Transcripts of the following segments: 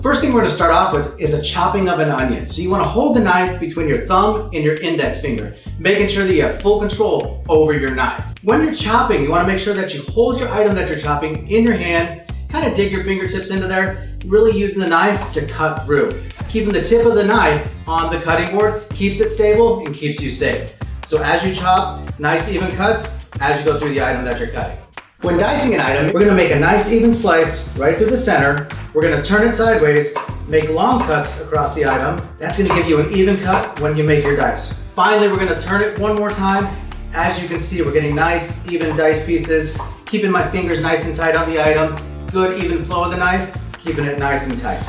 First thing we're going to start off with is a chopping of an onion. So you want to hold the knife between your thumb and your index finger, making sure that you have full control over your knife. When you're chopping, you want to make sure that you hold your item that you're chopping in your hand, kind of dig your fingertips into there, really using the knife to cut through. Keeping the tip of the knife on the cutting board keeps it stable and keeps you safe. So as you chop, nice even cuts as you go through the item that you're cutting. When dicing an item, we're gonna make a nice even slice right through the center. We're gonna turn it sideways, make long cuts across the item. That's gonna give you an even cut when you make your dice. Finally, we're gonna turn it one more time. As you can see, we're getting nice, even dice pieces, keeping my fingers nice and tight on the item. Good, even flow of the knife, keeping it nice and tight.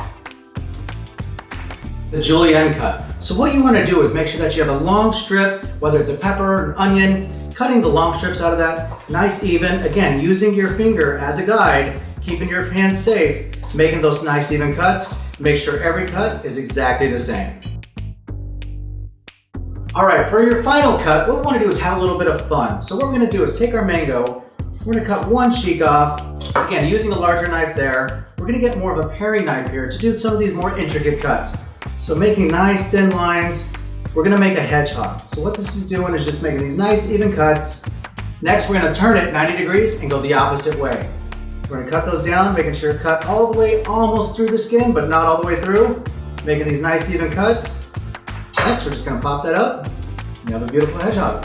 The Julienne cut. So what you wanna do is make sure that you have a long strip, whether it's a pepper or an onion, cutting the long strips out of that, nice even, again, using your finger as a guide, keeping your hands safe, making those nice even cuts. Make sure every cut is exactly the same. All right, for your final cut, what we wanna do is have a little bit of fun. So what we're gonna do is take our mango, we're gonna cut one cheek off, again, using a larger knife there. We're gonna get more of a paring knife here to do some of these more intricate cuts. So making nice thin lines, we're gonna make a hedgehog. So what this is doing is just making these nice even cuts. Next, we're gonna turn it 90 degrees and go the opposite way. We're gonna cut those down, making sure cut all the way almost through the skin, but not all the way through. Making these nice even cuts. Next, we're just gonna pop that up. And you have a beautiful hedgehog.